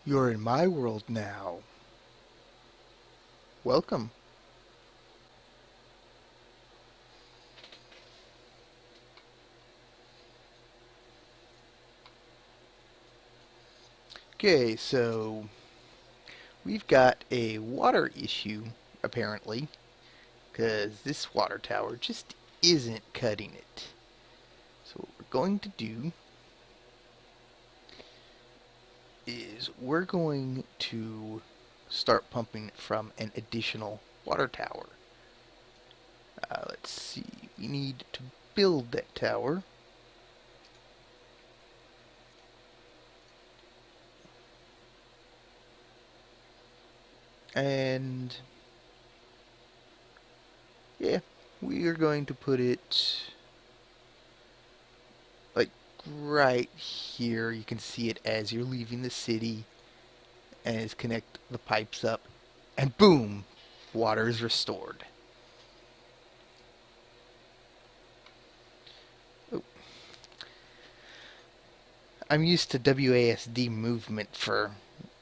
You're in my world now. Welcome. Okay, so we've got a water issue, apparently, because this water tower just isn't cutting it. So what we're going to do is we're going to start pumping from an additional water tower. Let's see, we need to build that tower. And yeah, we are going to put it like right here. You can see it as you're leaving the city, and just connect the pipes up, and boom, water is restored. Oh, I'm used to WASD movement for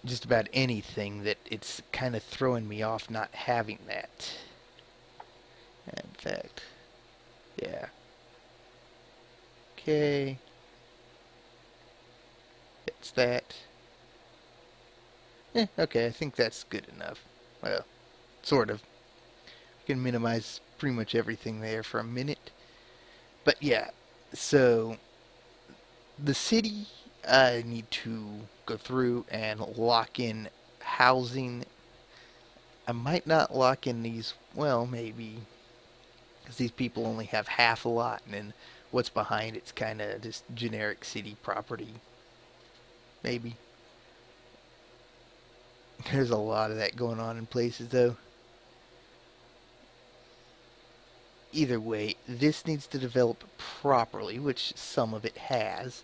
just about anything that it's kind of throwing me off not having that. In fact, yeah. Okay, that's that. Okay, I think that's good enough. Well, sort of. I can minimize pretty much everything there for a minute. But yeah, so the city, I need to go through and lock in housing. I might not lock in these, well, maybe, because these people only have half a lot, and then what's behind it's kind of just generic city property. Maybe. There's a lot of that going on in places, though. Either way, this needs to develop properly, which some of it has.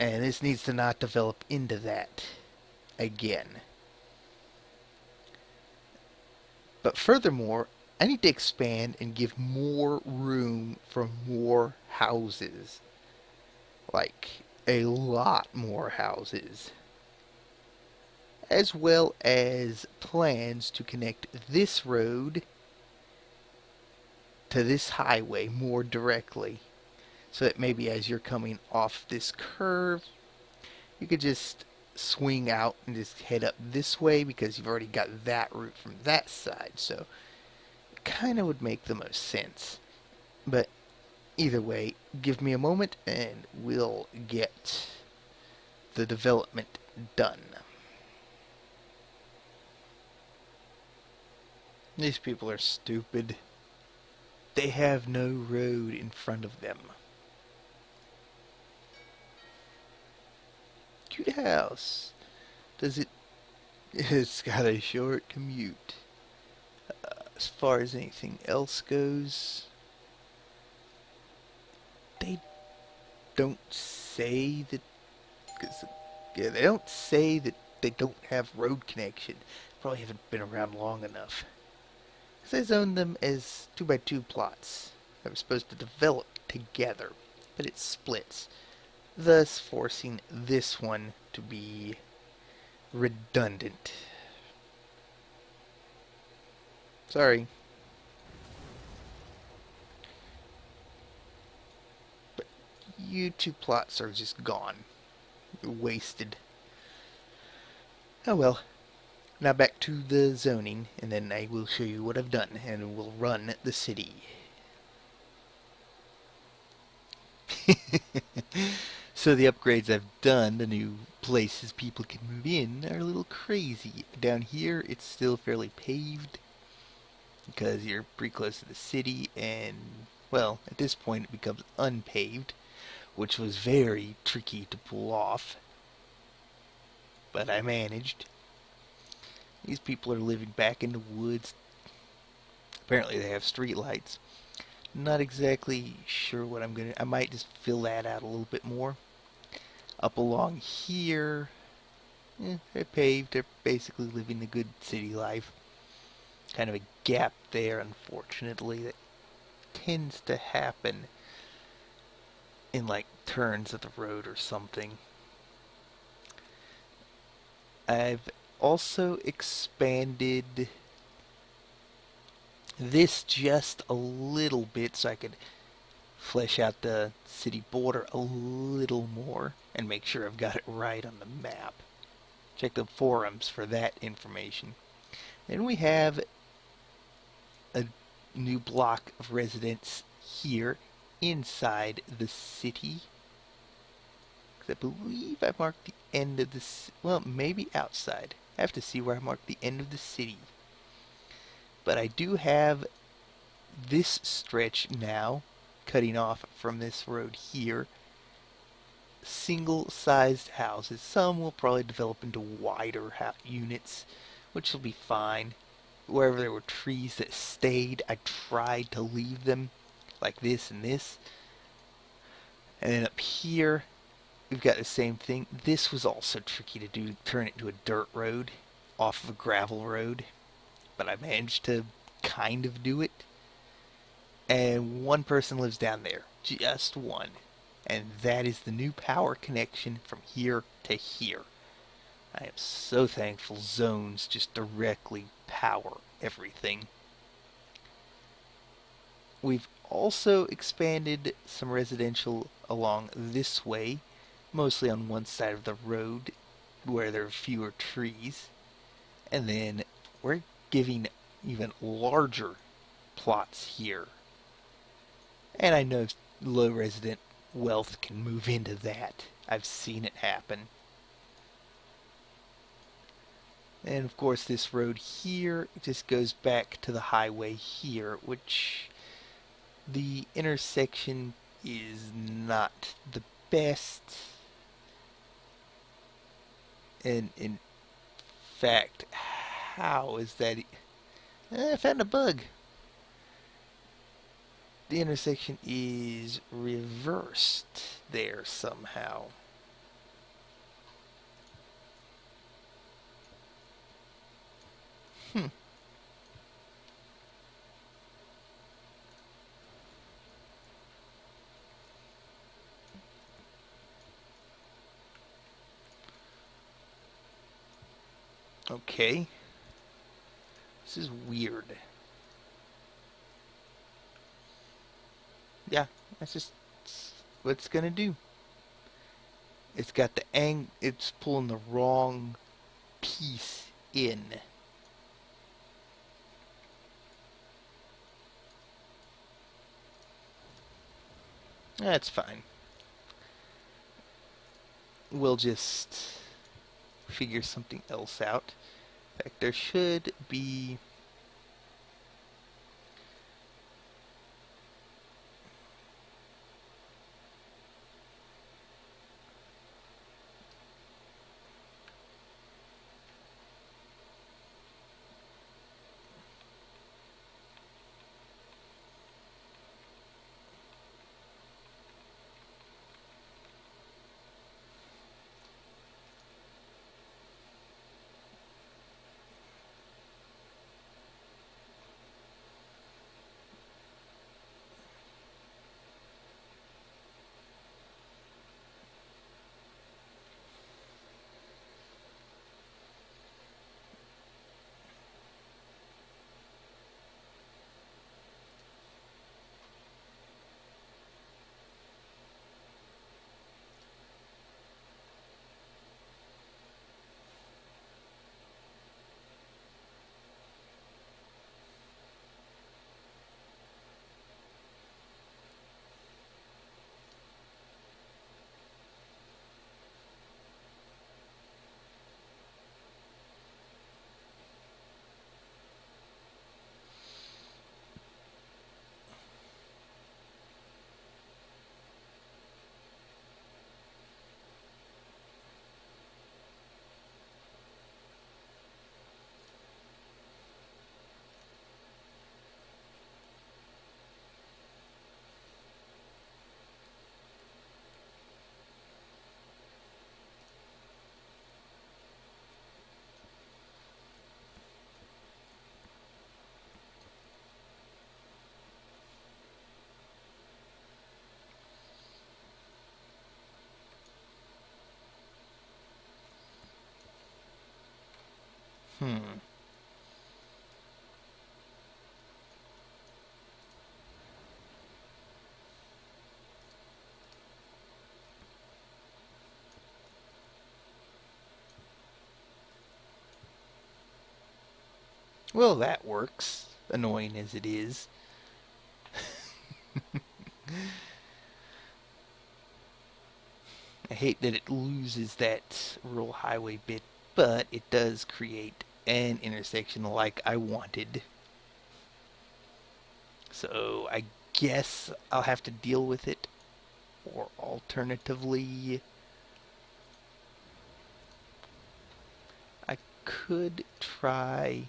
And this needs to not develop into that again. But furthermore, I need to expand and give more room for more houses. Like, a lot more houses. As well as plans to connect this road to this highway more directly. So that maybe as you're coming off this curve, you could just swing out and just head up this way because you've already got that route from that side. So it kind of would make the most sense. But either way, give me a moment and we'll get the development done. These people are stupid. They have no road in front of them. Cute house. Does it? It's got a short commute. As far as anything else goes, they don't say that. Cause, yeah, they don't say that they don't have road connection. Probably haven't been around long enough. Because they zone them as 2x2 plots that were supposed to develop together, but it splits, thus forcing this one to be redundant. Sorry. But you two plots are just gone. Wasted. Oh well. Now back to the zoning, and then I will show you what I've done, and we'll run the city. So the upgrades I've done, the new places people can move in, are a little crazy. Down here, it's still fairly paved, because you're pretty close to the city, and, well, at this point it becomes unpaved, which was very tricky to pull off. But I managed. These people are living back in the woods. Apparently they have streetlights. Not exactly sure what I'm gonna. I might just fill that out a little bit more. Up along here, they're paved. They're basically living the good city life. Kind of a gap there, unfortunately, that tends to happen in like turns of the road or something. I've also expanded this just a little bit so I could flesh out the city border a little more and make sure I've got it right on the map. Check the forums for that information. Then we have a new block of residents here inside the city. I believe I marked the end of this. Well, maybe outside. I have to see where I marked the end of the city. But I do have this stretch now, cutting off from this road here. Single-sized houses. Some will probably develop into wider units, which will be fine. Wherever there were trees that stayed, I tried to leave them, like this and this. And then up here, we've got the same thing. This was also tricky to do, turn it into a dirt road off of a gravel road. But I managed to kind of do it. And one person lives down there. Just one. And that is the new power connection from here to here. I am so thankful zones just directly power everything. We've also expanded some residential along this way, mostly on one side of the road where there are fewer trees. And then we're giving even larger plots here. And I know low resident wealth can move into that. I've seen it happen. And of course this road here just goes back to the highway here, which the intersection is not the best. And in fact, how is that? I found a bug. The intersection is reversed there somehow. Okay. This is weird. Yeah, that's just what it's gonna do. It's got the it's pulling the wrong piece in. That's fine. We'll just figure something else out. In fact, there should be Hmm. Well, that works, annoying as it is. I hate that it loses that rural highway bit, but it does create an intersection like I wanted. So I guess I'll have to deal with it. Or alternatively, I could try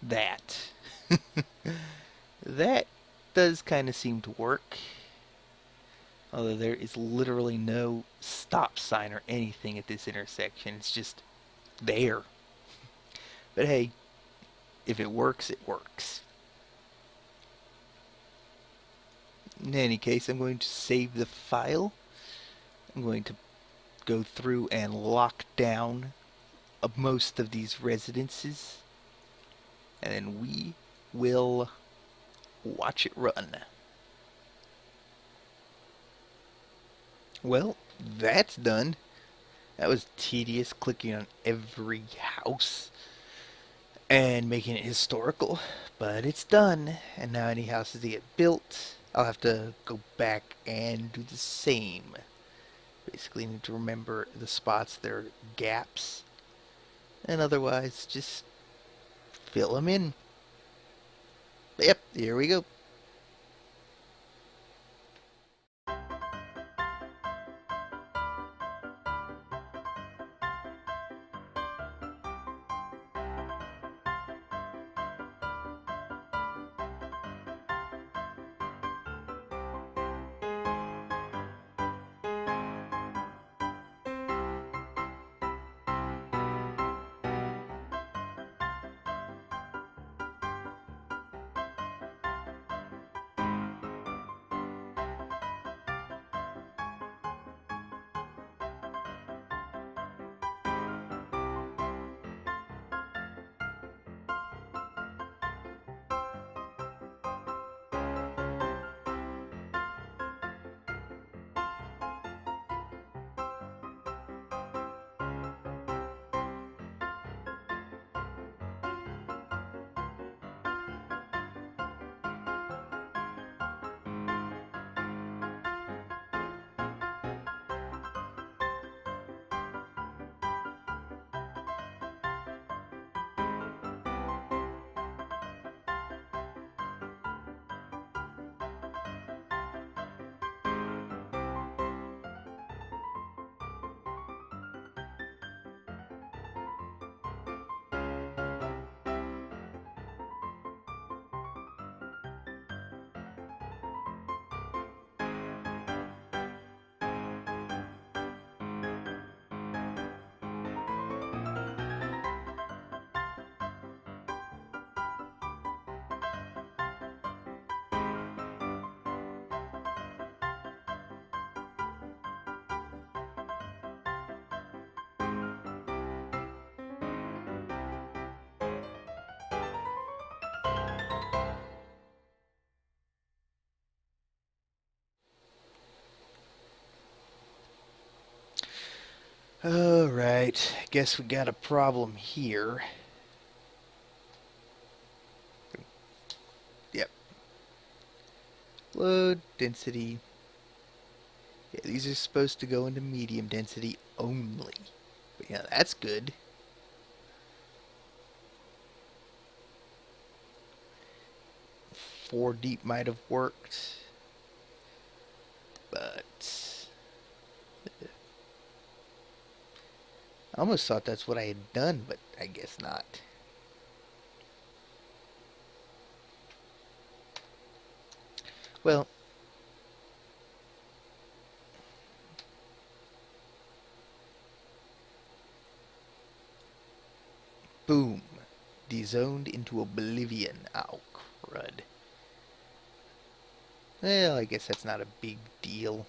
that. That does kind of seem to work. Although there is literally no stop sign or anything at this intersection. It's just there. But hey, if it works, it works. In any case, I'm going to save the file. I'm going to go through and lock down most of these residences. And then we will watch it run. Well, that's done. That was tedious, clicking on every house and making it historical, but it's done. And now any houses that get built, I'll have to go back and do the same. Basically need to remember the spots that are gaps, and otherwise just fill them in. Yep, here we go. Alright, guess we got a problem here. Yep. Load, density. Yeah, these are supposed to go into medium density only. But yeah, that's good. Four deep might have worked. But I almost thought that's what I had done, but I guess not. Well, boom. Dezoned into oblivion. Oh, crud. Well, I guess that's not a big deal.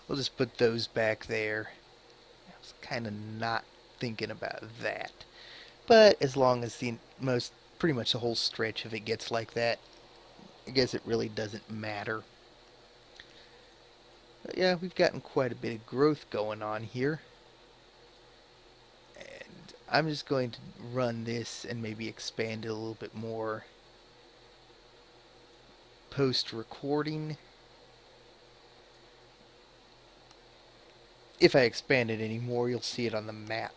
We'll just put those back there. I was kind of not thinking about that. But as long as pretty much the whole stretch of it gets like that, I guess it really doesn't matter. But yeah, we've gotten quite a bit of growth going on here. And I'm just going to run this and maybe expand it a little bit more post-recording. If I expand it anymore, you'll see it on the map.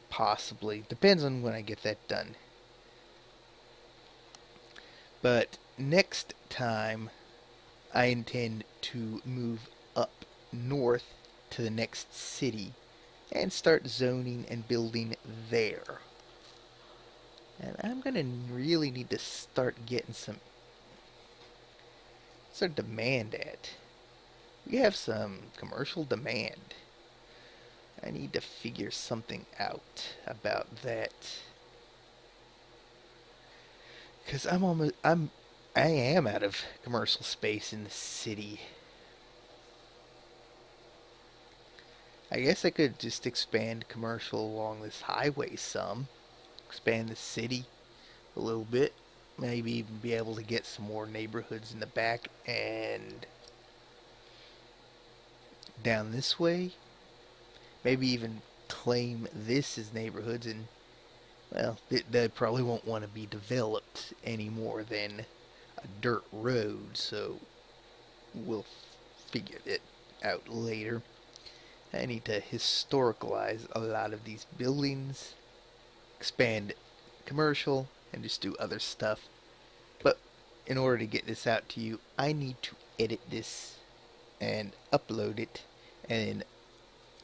Possibly. Depends on when I get that done. But next time, I intend to move up north to the next city and start zoning and building there. And I'm going to really need to start getting some demand at. We have some commercial demand. I need to figure something out about that. Cause I am out of commercial space in the city. I guess I could just expand commercial along this highway some. Expand the city a little bit. Maybe even be able to get some more neighborhoods in the back and down this way. Maybe even claim this as neighborhoods, and well, they probably won't want to be developed any more than a dirt road, so we'll figure it out later. I need to historicalize a lot of these buildings, expand commercial, and just do other stuff. But in order to get this out to you, I need to edit this and upload it and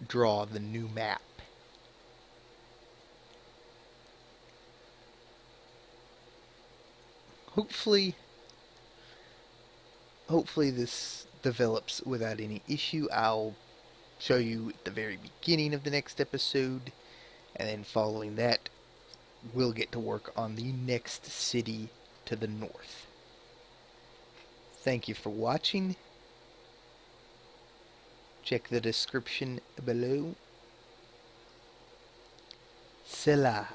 draw the new map. Hopefully this develops without any issue. I'll show you at the very beginning of the next episode, and then following that, we'll get to work on the next city to the north. Thank you for watching. Check the description below. Selah.